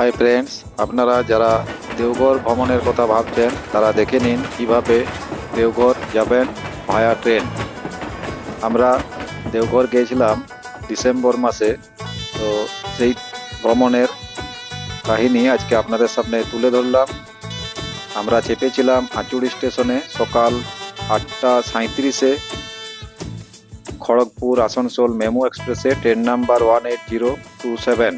Hi friends, আপনারা যারা দেওঘর ভ্রমণের কথা ভাবছেন তারা দেখে নিন কিভাবে দেওঘর যাবেন ভায়া ট্রেন। আমরা দেওঘর গিয়েছিলাম ডিসেম্বর মাসে, তো সেই ভ্রমণের কাহিনী আজকে আপনাদের সামনে তুলে ধরলাম। আমরা চেপেছিলাম আচুড়ি স্টেশনে সকাল 8:37-এ খড়গপুর আসানসোল মেমু এক্সপ্রেসে ট্রেন নাম্বার 18027।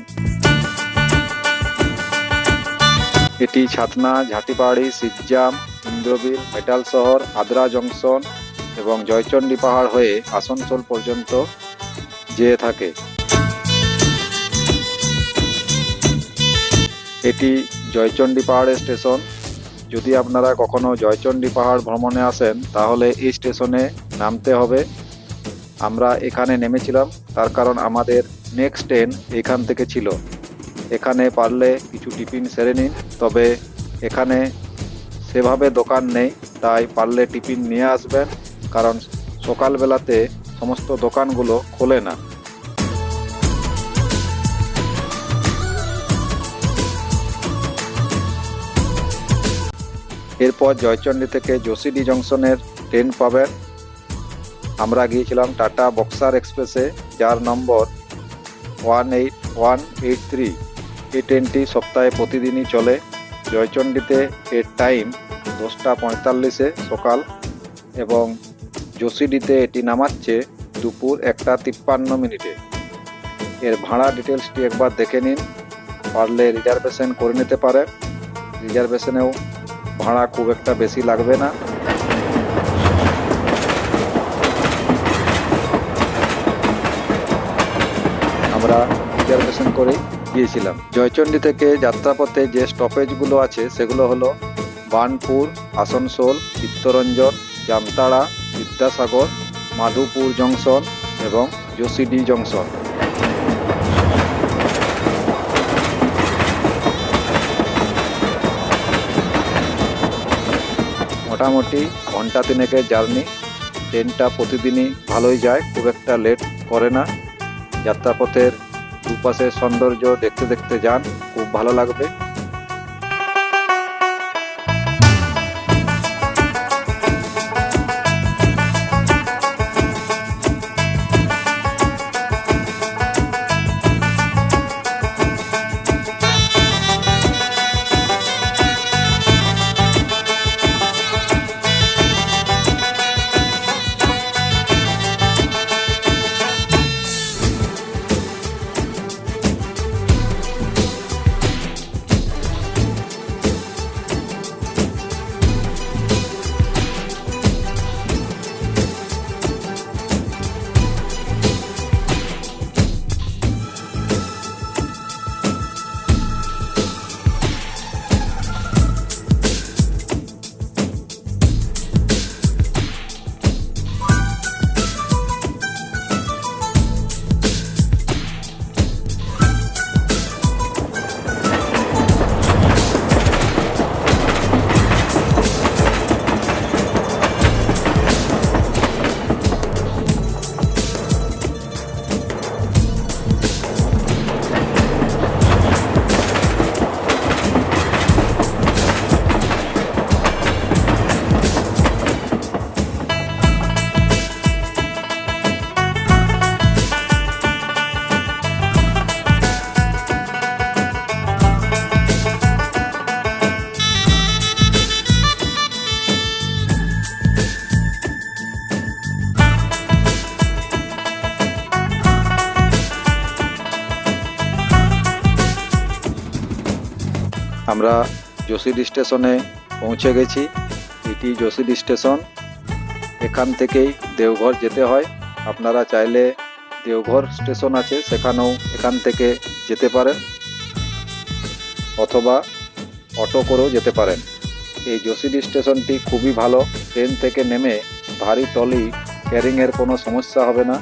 এটি ছাতনা, ঝাটিপাহাড়ি, সিজ্জাম, ইন্দ্রবিল, মেটাল শহর, আদ্রা জংশন এবং জয়চণ্ডী পাহাড় হয়ে আসানসোল পর্যন্ত যেয়ে থাকে। এটি জয়চণ্ডী পাহাড়ের স্টেশন। যদি আপনারা কখনো জয়চণ্ডী পাহাড় ভ্রমণে আসেন তাহলে এই স্টেশনে নামতে হবে। আমরা এখানে নেমেছিলাম তার কারণ আমাদের নেক্সট ট্রেন এখান থেকে ছিল। এখানে পারলে কিছু টিফিন সেরে নিন, তবে এখানে সেভাবে দোকান নেই, তাই পারলে টিফিন নিয়ে আসবেন, কারণ সকালবেলাতে সমস্ত দোকানগুলো খোলে না। এরপর জয়চণ্ডী থেকে যোশীডি জংশনের ট্রেন পাবেন। আমরা গিয়েছিলাম টাটা বক্সার এক্সপ্রেসে, যার নম্বর 18183। এই ট্রেনটি সপ্তাহে প্রতিদিনই চলে। জয়চণ্ডীতে এর টাইম 10:45 সকাল এবং যোশীডিতে এটি নামাচ্ছে দুপুর 1:53। এর ভাড়া ডিটেলসটি একবার দেখে নিন, পারলে রিজার্ভেশন করে নিতে পারেন। রিজার্ভেশনেও ভাড়া খুব একটা বেশি লাগবে না। আমরা রিজার্ভেশন করে গিয়েছিলাম। জয়চণ্ডী থেকে যাত্রাপথে যে স্টপেজগুলো আছে সেগুলো হলো বার্নপুর, আসানসোল, চিত্তরঞ্জন, জামতাড়া, বিদ্যাসাগর, মাধুপুর জংশন এবং যোশীডি জংশন। মোটামুটি ঘন্টা তিনেকের জার্নি। ট্রেনটা প্রতিদিনই ভালোই যায়, খুব একটা লেট করে না। যাত্রাপথের দুপাশের সৌন্দর্য দেখতে দেখতে যান, খুব ভালো লাগবে। আমরা যোশীডি স্টেশনে পৌঁছে গেছি। এটি যোশীডি স্টেশন। এখান থেকেই দেওঘর যেতে হয়। আপনারা চাইলে দেওঘর স্টেশন আছে, সেখানেও এখান থেকে যেতে পারেন, অথবা অটো করেও যেতে পারেন। এই যোশীডি স্টেশনটি খুবই ভালো। ট্রেন থেকে নেমে ভারী ট্রলি ক্যারিংয়ের কোনো সমস্যা হবে না।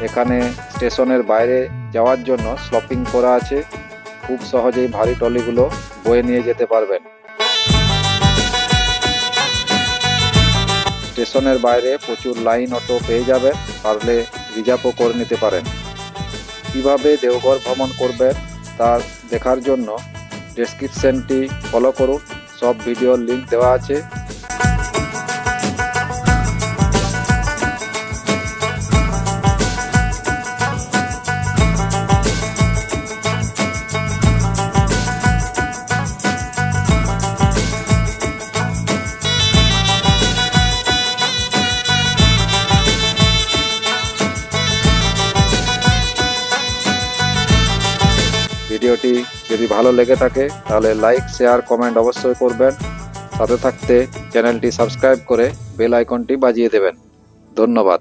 এখানে স্টেশনের বাইরে যাওয়ার জন্য স্লপিং করা আছে, খুব সহজেই ভারী ট্রলিগুলো বয়ে নিয়ে যেতে পারবেন। স্টেশনের বাইরে প্রচুর লাইন অটো পেয়ে যাবেন, পারলে রিজার্ভও করে নিতে পারেন। কিভাবে দেওঘর ভ্রমণ করবেন তা দেখার জন্য ডেসক্রিপশনটি ফলো করুন, সব ভিডিওর লিংক দেওয়া আছে। ভিডিওটি যদি ভালো লেগে থাকে তাহলে লাইক, শেয়ার, কমেন্ট অবশ্যই করবেন। সাথে থাকতে চ্যানেলটি সাবস্ক্রাইব করে বেল আইকনটি বাজিয়ে দেবেন। ধন্যবাদ।